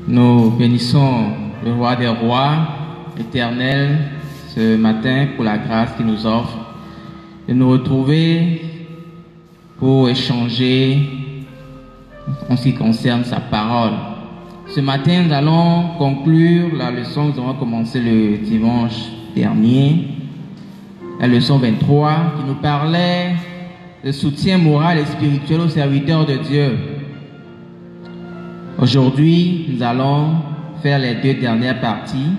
Nous bénissons le roi des rois, éternel, ce matin pour la grâce qu'il nous offre de nous retrouver pour échanger en ce qui concerne sa parole. Ce matin, nous allons conclure la leçon que nous avons commencé le dimanche dernier, la leçon 23, qui nous parlait de soutien moral et spirituel aux serviteurs de Dieu. Aujourd'hui, nous allons faire les deux dernières parties,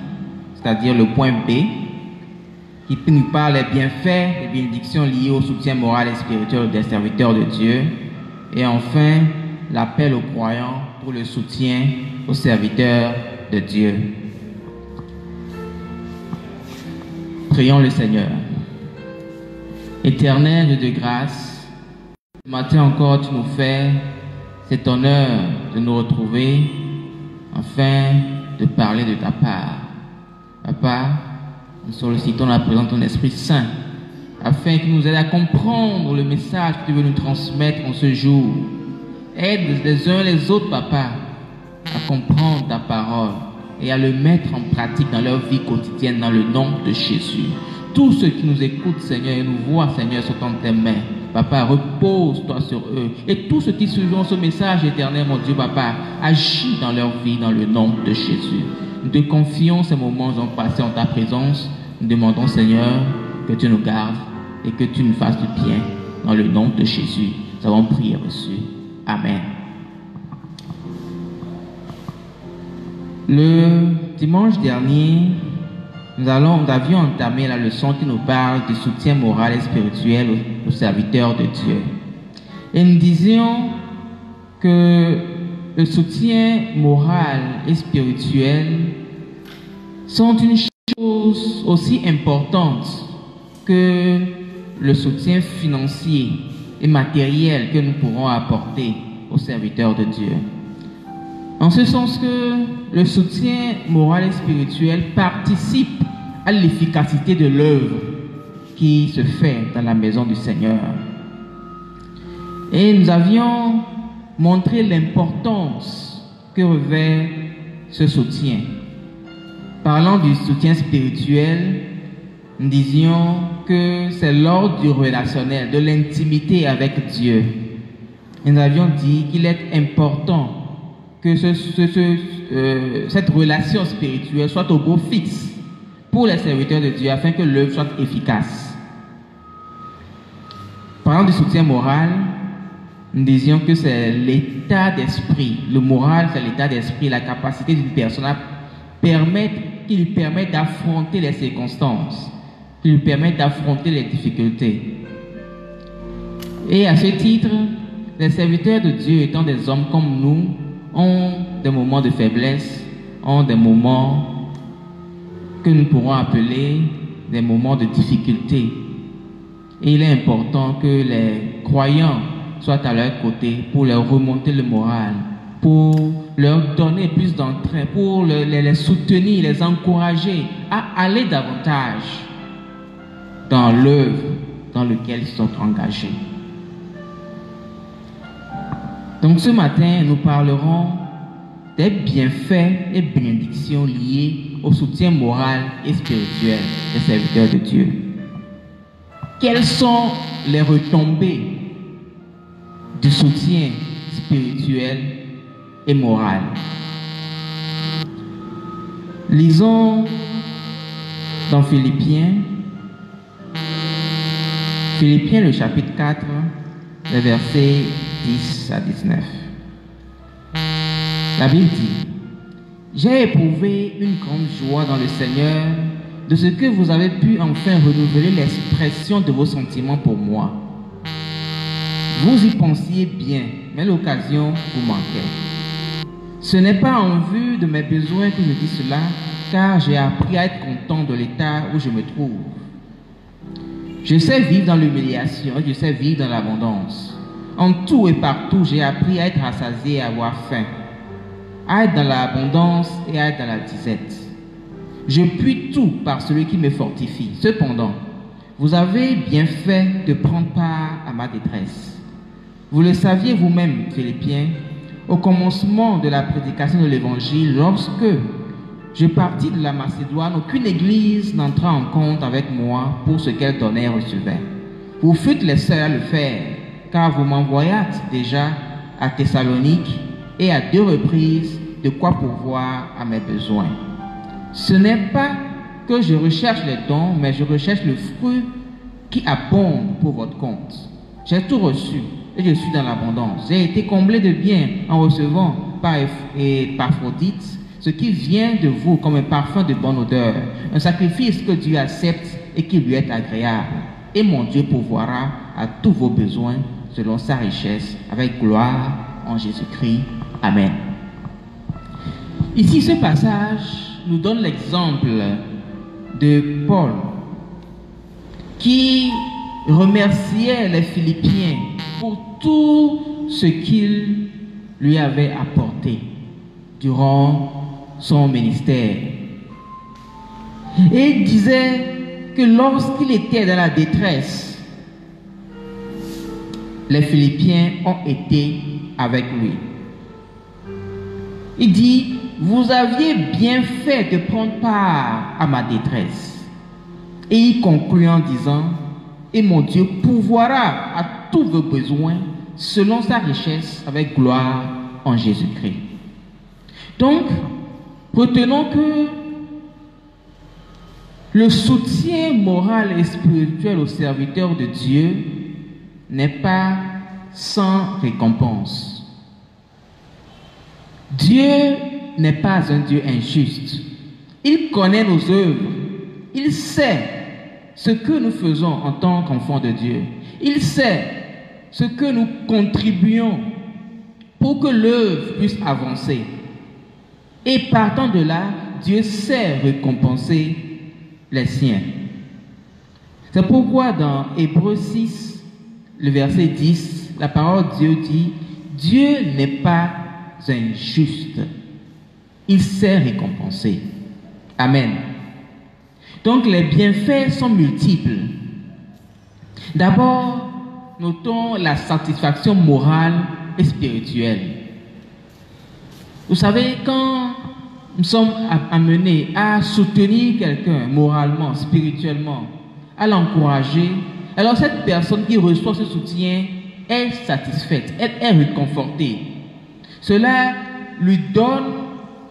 c'est-à-dire le point B, qui nous parle des bienfaits et bénédictions liées au soutien moral et spirituel des serviteurs de Dieu, et enfin, l'appel aux croyants pour le soutien aux serviteurs de Dieu. Prions le Seigneur. Éternel Dieu de grâce, ce matin encore tu nous fais cet honneur de nous retrouver afin de parler de ta part. Papa, nous sollicitons la présence de ton Esprit Saint afin qu'il nous aide à comprendre le message que tu veux nous transmettre en ce jour. Aide les uns les autres, Papa, à comprendre ta parole et à le mettre en pratique dans leur vie quotidienne dans le nom de Jésus. Tous ceux qui nous écoutent, Seigneur, et nous voient, Seigneur, sont dans tes mains. Papa, repose-toi sur eux. Et tous ceux qui suivront ce message éternel, mon Dieu, Papa, agis dans leur vie dans le nom de Jésus. Nous te confions ces moments ont passés en ta présence. Nous demandons, Seigneur, que tu nous gardes et que tu nous fasses du bien dans le nom de Jésus. Nous avons prié et reçu. Amen. Le dimanche dernier, nous avions entamé la leçon qui nous parle du soutien moral et spirituel aux serviteurs de Dieu. Et nous disions que le soutien moral et spirituel sont une chose aussi importante que le soutien financier et matériel que nous pourrons apporter aux serviteurs de Dieu. En ce sens que le soutien moral et spirituel participe à l'efficacité de l'œuvre qui se fait dans la maison du Seigneur. Et nous avions montré l'importance que revêt ce soutien. Parlant du soutien spirituel, nous disions que c'est l'ordre du relationnel, de l'intimité avec Dieu. Et nous avions dit qu'il est important que cette relation spirituelle soit au beau fixe pour les serviteurs de Dieu afin que l'œuvre soit efficace. Parlant du soutien moral, nous disions que c'est l'état d'esprit. Le moral, c'est l'état d'esprit, la capacité d'une personne à qui lui permet d'affronter les circonstances, qui lui permet d'affronter les difficultés. Et à ce titre, les serviteurs de Dieu étant des hommes comme nous, ont des moments de faiblesse, ont des moments que nous pourrons appeler des moments de difficulté. Et il est important que les croyants soient à leur côté pour leur remonter le moral, pour leur donner plus d'entrain, pour les soutenir, les encourager à aller davantage dans l'œuvre dans laquelle ils sont engagés. Donc ce matin, nous parlerons des bienfaits et bénédictions liées au soutien moral et spirituel des serviteurs de Dieu. Quelles sont les retombées du soutien spirituel et moral? Lisons dans Philippiens le chapitre 4, les versets 10 à 19. La Bible dit: j'ai éprouvé une grande joie dans le Seigneur de ce que vous avez pu enfin renouveler l'expression de vos sentiments pour moi. Vous y pensiez bien, mais l'occasion vous manquait. Ce n'est pas en vue de mes besoins que je dis cela, car j'ai appris à être content de l'état où je me trouve. Je sais vivre dans l'humiliation et je sais vivre dans l'abondance. En tout et partout, j'ai appris à être rassasié et à avoir faim, à être dans l'abondance et à être dans la disette. Je puis tout par celui qui me fortifie. Cependant, vous avez bien fait de prendre part à ma détresse. Vous le saviez vous-même, Philippiens, au commencement de la prédication de l'Évangile, lorsque je partis de la Macédoine, aucune église n'entra en compte avec moi pour ce qu'elle donnait et recevait. Vous fûtes les seuls à le faire, car vous m'envoyâtes déjà à Thessalonique et à 2 reprises de quoi pourvoir à mes besoins. Ce n'est pas que je recherche les dons, mais je recherche le fruit qui abonde pour votre compte. J'ai tout reçu et je suis dans l'abondance. J'ai été comblé de bien en recevant par Épaphrodite ce qui vient de vous comme un parfum de bonne odeur, un sacrifice que Dieu accepte et qui lui est agréable. Et mon Dieu pourvoira à tous vos besoins selon sa richesse, avec gloire en Jésus-Christ. Amen. Ici, ce passage nous donne l'exemple de Paul qui remerciait les Philippiens pour tout ce qu'il lui avait apporté durant son ministère. Et il disait que lorsqu'il était dans la détresse, les Philippiens ont été avec lui. Il dit, vous aviez bien fait de prendre part à ma détresse. Et il conclut en disant, et mon Dieu pourvoira à tous vos besoins selon sa richesse avec gloire en Jésus-Christ. Donc, retenons que le soutien moral et spirituel aux serviteurs de Dieu n'est pas sans récompense. Dieu n'est pas un Dieu injuste. Il connaît nos œuvres. Il sait ce que nous faisons en tant qu'enfants de Dieu. Il sait ce que nous contribuons pour que l'œuvre puisse avancer. Et partant de là, Dieu sait récompenser les siens. C'est pourquoi dans Hébreux 6, le verset 10, la parole de Dieu dit, Dieu n'est pas injuste. Il sait récompenser. Amen. Donc les bienfaits sont multiples. D'abord, notons la satisfaction morale et spirituelle. Vous savez, quand nous sommes amenés à soutenir quelqu'un moralement, spirituellement, à l'encourager, alors cette personne qui reçoit ce soutien est satisfaite, elle est réconfortée. Cela lui donne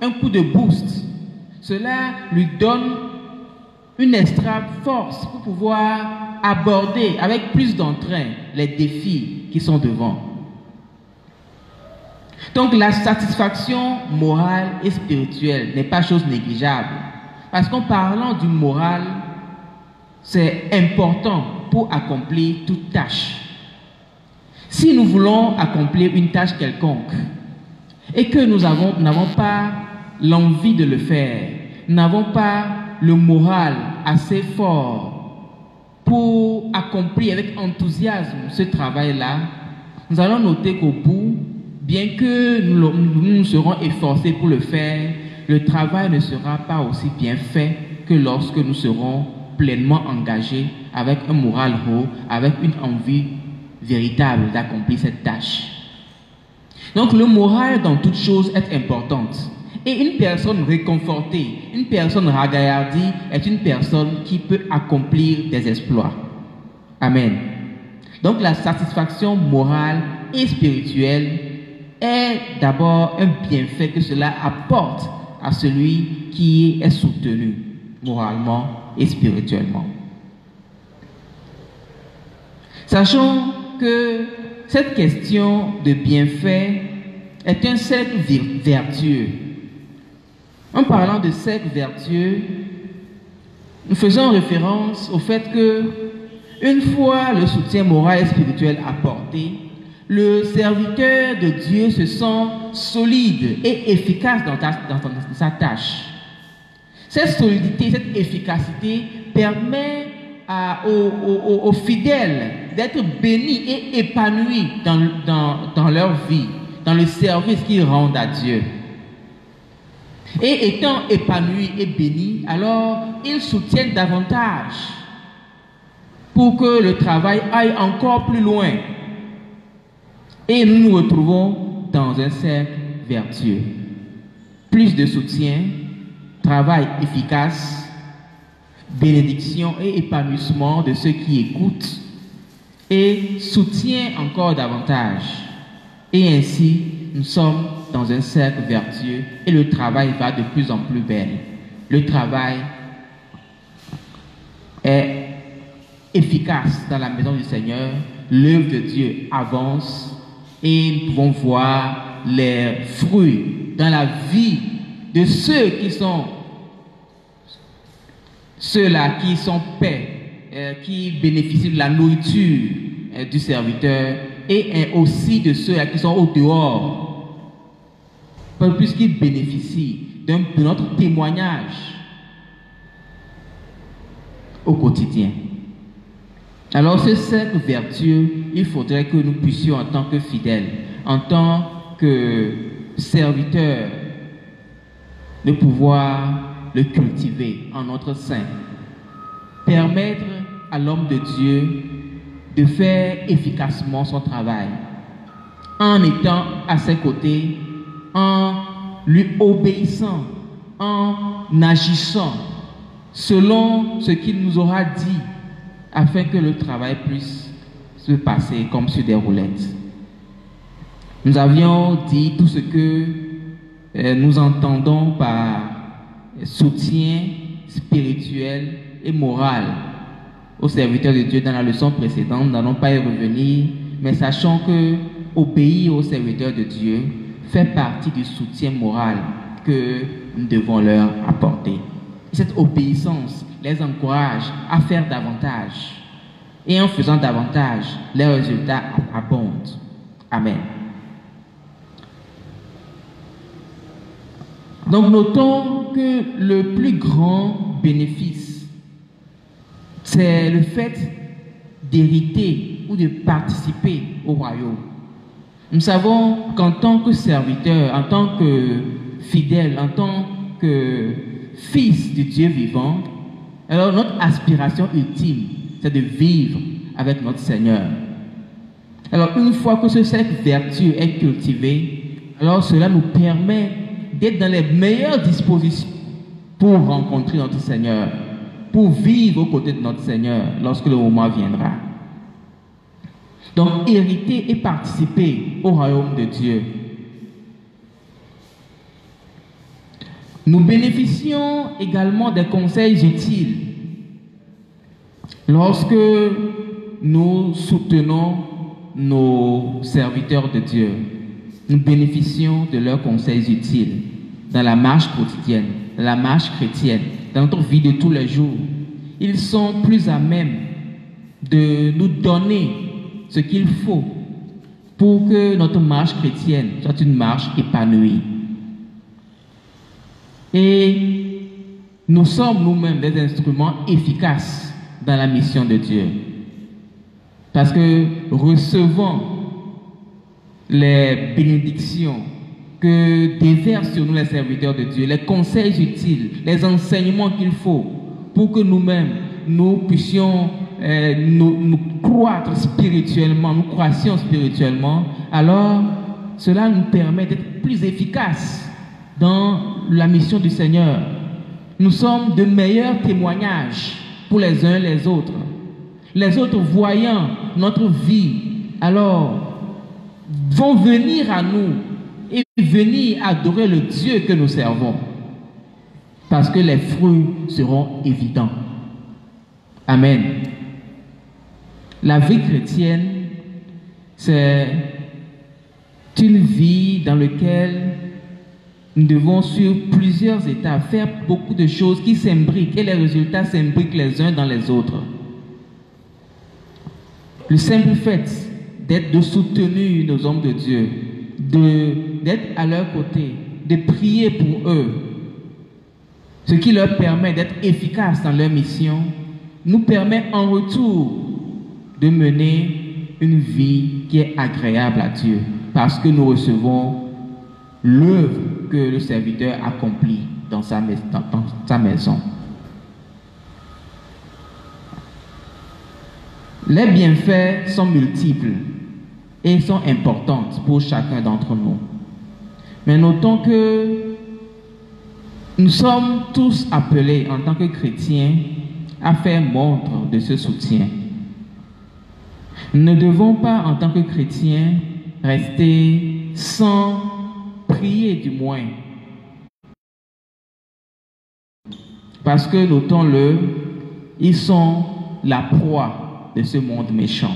un coup de boost. Cela lui donne une extra force pour pouvoir aborder avec plus d'entrain les défis qui sont devant. Donc la satisfaction morale et spirituelle n'est pas chose négligeable. Parce qu'en parlant du moral, c'est important pour accomplir toute tâche. Si nous voulons accomplir une tâche quelconque et que nous n'avons pas l'envie de le faire, nous n'avons pas le moral assez fort pour accomplir avec enthousiasme ce travail-là, nous allons noter qu'au bout, bien que nous serons efforcés pour le faire, le travail ne sera pas aussi bien fait que lorsque nous serons pleinement engagés avec un moral haut, avec une envie véritable d'accomplir cette tâche. Donc le moral dans toute chose est importante. Et une personne réconfortée, une personne ragaillardie est une personne qui peut accomplir des exploits. Amen. Donc la satisfaction morale et spirituelle est d'abord un bienfait que cela apporte à celui qui est soutenu moralement et spirituellement. Sachons que cette question de bienfait est un cercle vertueux. En parlant de cercle vertueux, nous faisons référence au fait que, une fois le soutien moral et spirituel apporté, le serviteur de Dieu se sent solide et efficace dans sa tâche. Cette solidité, cette efficacité permet aux fidèles d'être bénis et épanouis dans leur vie, dans le service qu'ils rendent à Dieu. Et étant épanouis et bénis, alors ils soutiennent davantage pour que le travail aille encore plus loin. Et nous nous retrouvons dans un cercle vertueux. Plus de soutien, travail efficace, bénédiction et épanouissement de ceux qui écoutent, et soutien encore davantage. Et ainsi, nous sommes dans un cercle vertueux et le travail va de plus en plus belle. Le travail est efficace dans la maison du Seigneur, l'œuvre de Dieu avance et nous pouvons voir les fruits dans la vie de ceux-là qui sont paix, qui bénéficient de la nourriture du serviteur et aussi de ceux-là qui sont au dehors, puisqu'ils bénéficient de notre témoignage au quotidien. Alors ce cercle vertueux, il faudrait que nous puissions en tant que fidèles, en tant que serviteurs, de pouvoir le cultiver en notre sein. Permettre à l'homme de Dieu de faire efficacement son travail, en étant à ses côtés, en lui obéissant, en agissant selon ce qu'il nous aura dit, afin que le travail puisse se passer comme sur des roulettes. Nous avions dit tout ce que nous entendons par soutien spirituel et moral aux serviteurs de Dieu dans la leçon précédente. Nous n'allons pas y revenir, mais sachons que obéir aux serviteurs de Dieu fait partie du soutien moral que nous devons leur apporter. Cette obéissance les encourage à faire davantage. Et en faisant davantage, les résultats abondent. Amen. Donc notons que le plus grand bénéfice, c'est le fait d'hériter ou de participer au royaume. Nous savons qu'en tant que serviteur, en tant que fidèle, en tant que fils du Dieu vivant, alors notre aspiration ultime, c'est de vivre avec notre Seigneur. Alors une fois que ce cercle vertueux est cultivé, alors cela nous permet d'être dans les meilleures dispositions pour rencontrer notre Seigneur, pour vivre aux côtés de notre Seigneur lorsque le moment viendra. Donc hériter et participer au royaume de Dieu. Nous bénéficions également des conseils utiles lorsque nous soutenons nos serviteurs de Dieu. Nous bénéficions de leurs conseils utiles dans la marche quotidienne, dans la marche chrétienne, dans notre vie de tous les jours. Ils sont plus à même de nous donner ce qu'il faut pour que notre marche chrétienne soit une marche épanouie. Et nous sommes nous-mêmes des instruments efficaces dans la mission de Dieu. Parce que recevant les bénédictions que déversent sur nous les serviteurs de Dieu, les conseils utiles, les enseignements qu'il faut pour que nous-mêmes, nous puissions nous croître spirituellement, nous croissions spirituellement, alors cela nous permet d'être plus efficaces dans la mission du Seigneur. Nous sommes de meilleurs témoignages pour les uns et les autres. Les autres voyant notre vie, alors vont venir à nous et venir adorer le Dieu que nous servons. Parce que les fruits seront évidents. Amen. La vie chrétienne, c'est une vie dans laquelle nous devons sur plusieurs étapes faire beaucoup de choses qui s'imbriquent et les résultats s'imbriquent les uns dans les autres. Le simple fait de soutenir nos hommes de Dieu, d'être à leur côté, de prier pour eux, ce qui leur permet d'être efficaces dans leur mission, nous permet en retour de mener une vie qui est agréable à Dieu, parce que nous recevons l'œuvre que le serviteur accomplit dans sa maison. Les bienfaits sont multiples et sont importants pour chacun d'entre nous. Mais notons que nous sommes tous appelés en tant que chrétiens à faire montre de ce soutien. Nous ne devons pas, en tant que chrétiens, rester sans prier du moins. Parce que, notons-le, ils sont la proie de ce monde méchant.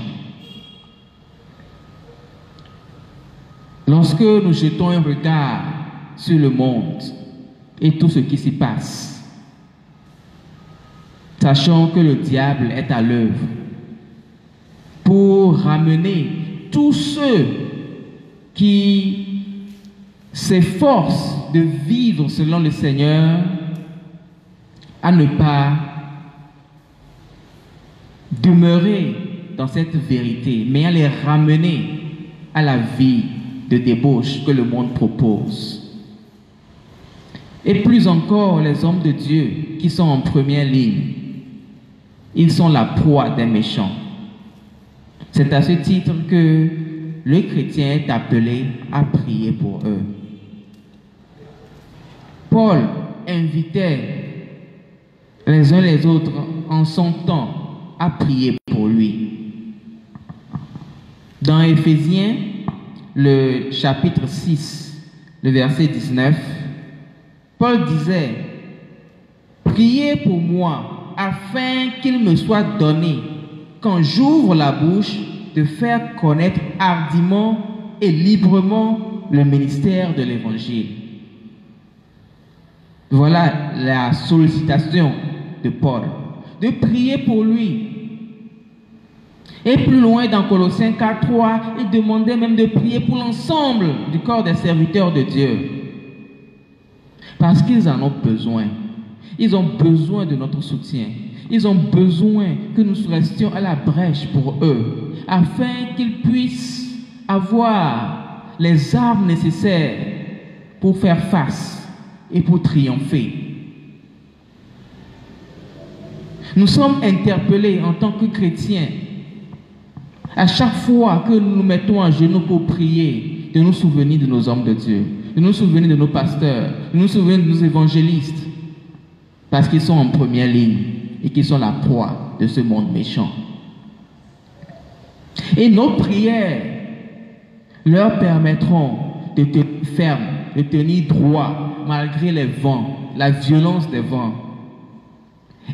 Lorsque nous jetons un regard sur le monde et tout ce qui s'y passe, sachons que le diable est à l'œuvre pour ramener tous ceux qui s'efforcent de vivre selon le Seigneur à ne pas demeurer dans cette vérité, mais à les ramener à la vie de débauche que le monde propose. Et plus encore, les hommes de Dieu qui sont en première ligne, ils sont la proie des méchants. C'est à ce titre que le chrétien est appelé à prier pour eux. Paul invitait les uns les autres en son temps à prier pour lui. Dans Éphésiens, le chapitre 6, le verset 19, Paul disait « Priez pour moi afin qu'il me soit donné, quand j'ouvre la bouche, de faire connaître hardiment et librement le ministère de l'Évangile. » Voilà la sollicitation de Paul, de prier pour lui. Et plus loin dans Colossiens 4:3, il demandait même de prier pour l'ensemble du corps des serviteurs de Dieu. Parce qu'ils en ont besoin. Ils ont besoin de notre soutien. Ils ont besoin que nous restions à la brèche pour eux, afin qu'ils puissent avoir les armes nécessaires pour faire face et pour triompher. Nous sommes interpellés en tant que chrétiens, à chaque fois que nous nous mettons à genoux pour prier, de nous souvenir de nos hommes de Dieu, de nous souvenir de nos pasteurs, de nous souvenir de nos évangélistes, parce qu'ils sont en première ligne et qu'ils sont la proie de ce monde méchant. Et nos prières leur permettront de tenir ferme, de tenir droit, malgré les vents, la violence des vents.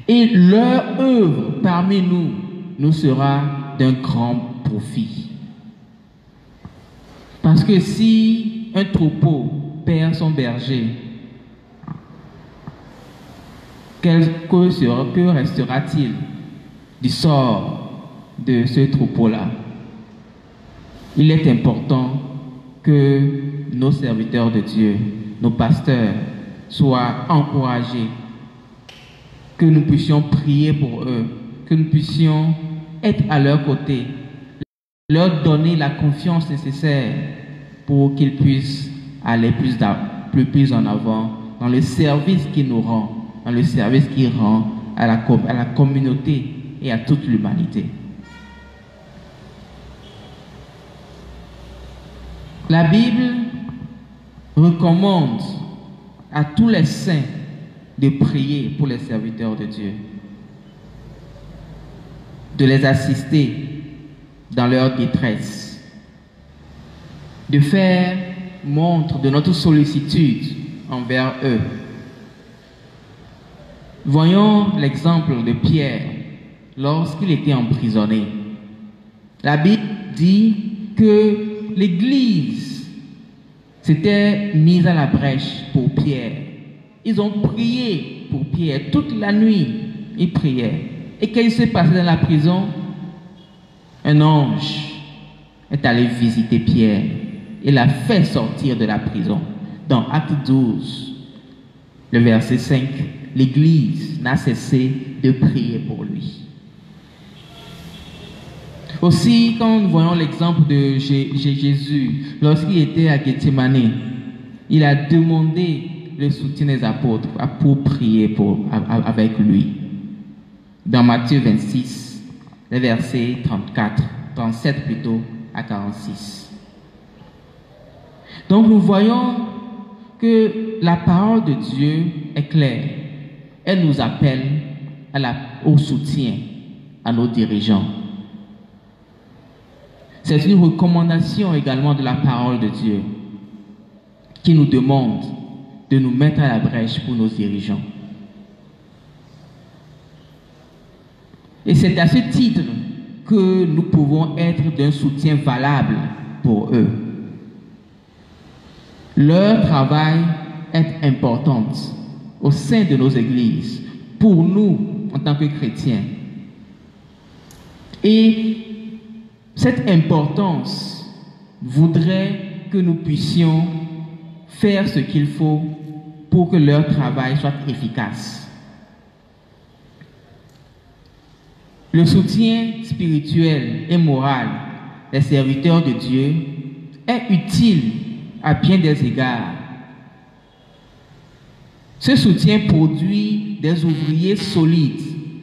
Et leur œuvre parmi nous nous sera d'un grand profit. Parce que si un troupeau perd son berger, que restera-t-il du sort de ce troupeau-là? Il est important que nos serviteurs de Dieu, nos pasteurs, soient encouragés, que nous puissions prier pour eux, que nous puissions être à leur côté, leur donner la confiance nécessaire pour qu'ils puissent aller plus en avant dans le service qu'ils nous rendent, dans le service qu'il rend à la communauté et à toute l'humanité. La Bible recommande à tous les saints de prier pour les serviteurs de Dieu, de les assister dans leur détresse, de faire montre de notre sollicitude envers eux. Voyons l'exemple de Pierre lorsqu'il était emprisonné. La Bible dit que l'Église s'était mise à la brèche pour Pierre. Ils ont prié pour Pierre toute la nuit. Ils priaient. Et qu'est-ce qui s'est passé dans la prison? Un ange est allé visiter Pierre et l'a fait sortir de la prison. Dans Acte 12, le verset 5, l'Église n'a cessé de prier pour lui. Aussi, quand nous voyons l'exemple de Jésus, lorsqu'il était à Gethsémani, il a demandé le soutien des apôtres pour prier avec lui. Dans Matthieu 26, les versets 37 plutôt à 46. Donc nous voyons que la parole de Dieu est claire. Elle nous appelle au soutien à nos dirigeants. C'est une recommandation également de la parole de Dieu qui nous demande de nous mettre à la brèche pour nos dirigeants. Et c'est à ce titre que nous pouvons être d'un soutien valable pour eux. Leur travail est important au sein de nos églises, pour nous en tant que chrétiens. Et cette importance voudrait que nous puissions faire ce qu'il faut pour que leur travail soit efficace. Le soutien spirituel et moral des serviteurs de Dieu est utile à bien des égards. Ce soutien produit des ouvriers solides,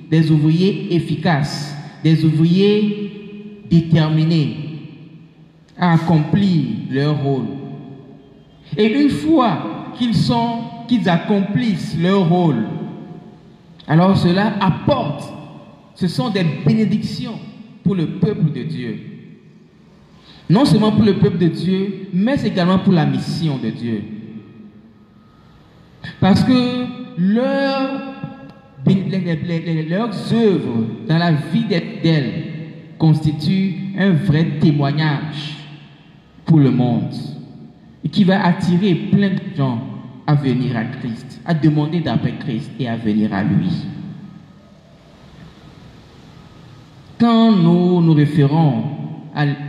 des ouvriers efficaces, des ouvriers déterminés à accomplir leur rôle. Et une fois qu'ils accomplissent leur rôle, alors cela apporte, ce sont des bénédictions pour le peuple de Dieu. Non seulement pour le peuple de Dieu, mais également pour la mission de Dieu. Parce que leurs œuvres dans la vie d'elles constituent un vrai témoignage pour le monde et qui va attirer plein de gens à venir à Christ, à demander d'après Christ et à venir à lui. Quand nous nous référons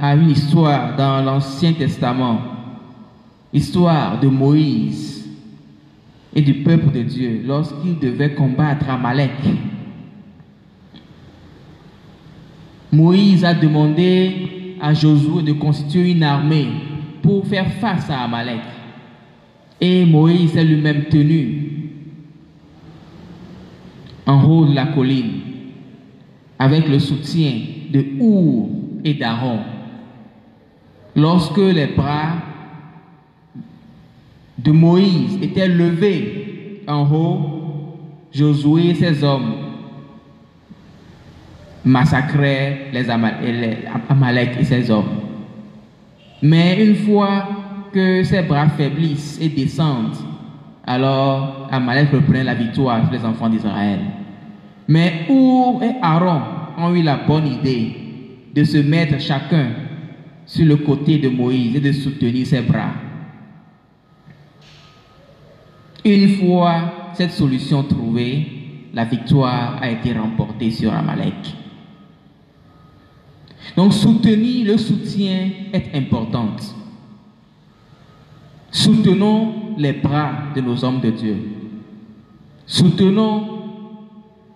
à une histoire dans l'Ancien Testament, histoire de Moïse et du peuple de Dieu lorsqu'il devait combattre Amalek. Moïse a demandé à Josué de constituer une armée pour faire face à Amalek. Et Moïse est lui-même tenu en haut de la colline avec le soutien de Our et d'Aaron. Lorsque les bras de Moïse étaient levés en haut, Josué et ses hommes massacraient les Amalek et ses hommes. Mais une fois que ses bras faiblissent et descendent, alors Amalek reprenait la victoire sur les enfants d'Israël. Mais Our et Aaron ont eu la bonne idée de se mettre chacun sur le côté de Moïse et de soutenir ses bras. Une fois cette solution trouvée, la victoire a été remportée sur Amalek. Donc le soutien est important. Soutenons les bras de nos hommes de Dieu. Soutenons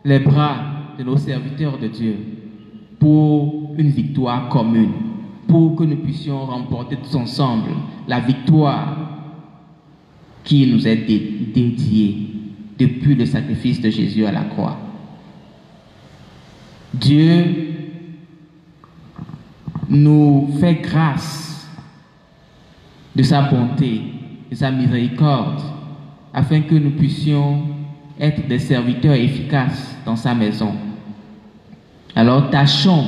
les bras de nos serviteurs de Dieu pour une victoire commune, pour que nous puissions remporter tous ensemble la victoire qui nous est dédiée depuis le sacrifice de Jésus à la croix. Dieu nous fait grâce de sa bonté, de sa miséricorde, afin que nous puissions être des serviteurs efficaces dans sa maison. Alors tâchons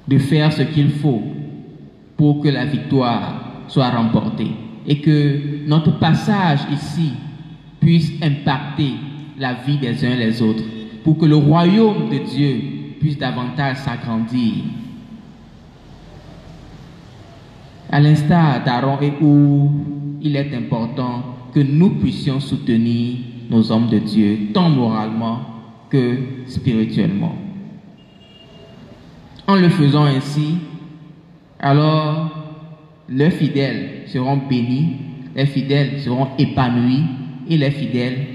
de faire ce qu'il faut pour que la victoire soit remportée et que notre passage ici puisse impacter la vie des uns et des autres, pour que le royaume de Dieu puisse davantage s'agrandir. À l'instar d'Aaron et Our, il est important que nous puissions soutenir nos hommes de Dieu, tant moralement que spirituellement. En le faisant ainsi, alors les fidèles seront bénis, les fidèles seront épanouis et les fidèles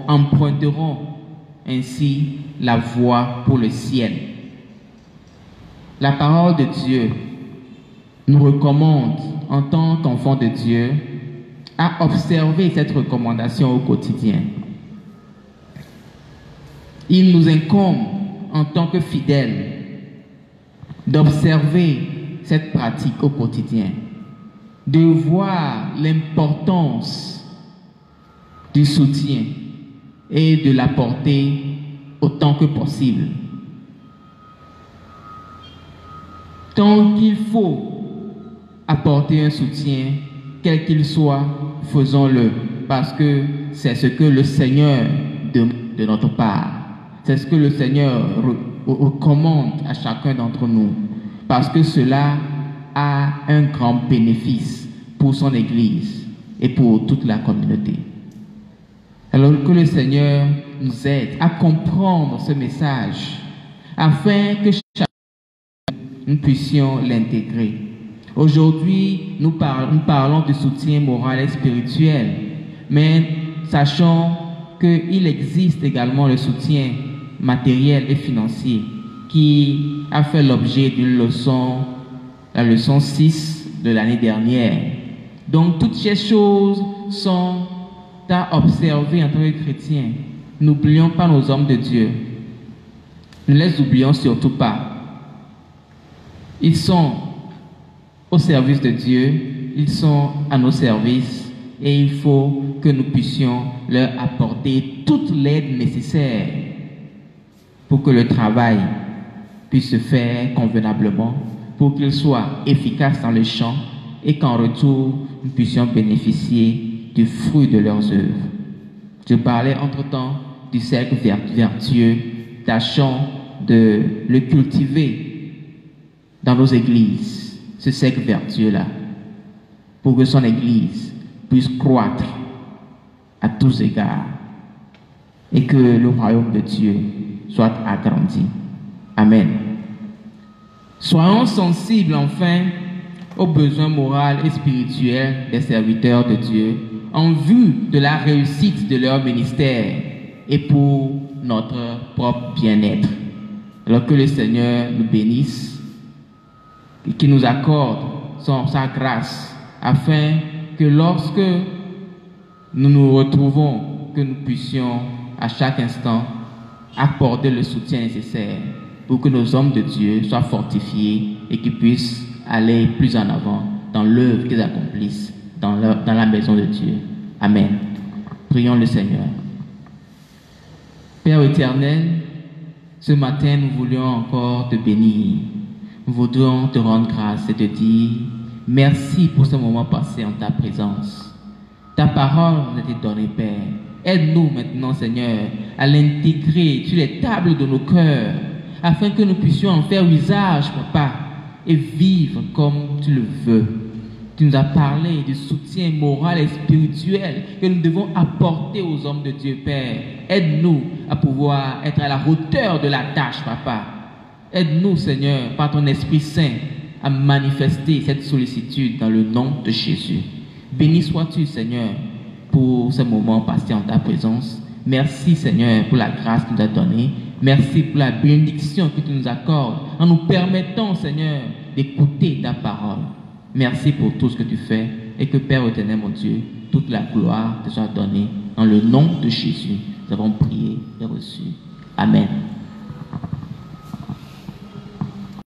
emprunteront ainsi la voie pour le ciel. La parole de Dieu nous recommande, en tant qu'enfants de Dieu, à observer cette recommandation au quotidien. Il nous incombe, en tant que fidèles, d'observer cette pratique au quotidien, de voir l'importance du soutien et de l'apporter autant que possible. Tant qu'il faut apporter un soutien, quel qu'il soit, faisons-le, parce que c'est ce que le Seigneur demande de notre part. C'est ce que le Seigneur recommande à chacun d'entre nous, parce que cela a un grand bénéfice pour son Église et pour toute la communauté. Alors que le Seigneur nous aide à comprendre ce message, afin que nous puissions l'intégrer. Aujourd'hui, nous parlons de soutien moral et spirituel, mais sachons qu'il existe également le soutien matériel et financier qui a fait l'objet d'une leçon, la leçon 6 de l'année dernière. Donc toutes ces choses sont à observer en tant que chrétiens. N'oublions pas nos hommes de Dieu. Ne les oublions surtout pas. Ils sont au service de Dieu, ils sont à nos services et il faut que nous puissions leur apporter toute l'aide nécessaire pour que le travail puisse se faire convenablement, pour qu'il soit efficace dans le champ et qu'en retour, nous puissions bénéficier du fruit de leurs œuvres. Je parlais entre-temps du cercle vertueux, tâchons de le cultiver dans nos églises, ce cercle vertueux-là, pour que son église puisse croître à tous égards et que le royaume de Dieu soit agrandi. Amen. Soyons sensibles enfin aux besoins moraux et spirituels des serviteurs de Dieu en vue de la réussite de leur ministère et pour notre propre bien-être. Alors que le Seigneur nous bénisse et qu'il nous accorde sa grâce afin que lorsque nous nous retrouvons, que nous puissions à chaque instant accorder le soutien nécessaire pour que nos hommes de Dieu soient fortifiés et qu'ils puissent aller plus en avant dans l'œuvre qu'ils accomplissent dans la maison de Dieu. Amen. Prions le Seigneur. Père éternel, ce matin nous voulions encore te bénir. Nous voudrions te rendre grâce et te dire merci pour ce moment passé en ta présence. Ta parole nous a été donnée, Père. Aide-nous maintenant, Seigneur, à l'intégrer sur les tables de nos cœurs, afin que nous puissions en faire usage, Papa, et vivre comme tu le veux. Tu nous as parlé du soutien moral et spirituel que nous devons apporter aux hommes de Dieu, Père. Aide-nous à pouvoir être à la hauteur de la tâche, Papa. Aide-nous, Seigneur, par ton Esprit Saint, à manifester cette sollicitude dans le nom de Jésus. Béni sois-tu, Seigneur, pour ce moment passé en ta présence. Merci, Seigneur, pour la grâce que tu nous as donnée. Merci pour la bénédiction que tu nous accordes en nous permettant, Seigneur, d'écouter ta parole. Merci pour tout ce que tu fais et que, Père éternel, mon Dieu, toute la gloire te soit donnée. Dans le nom de Jésus, nous avons prié et reçu. Amen.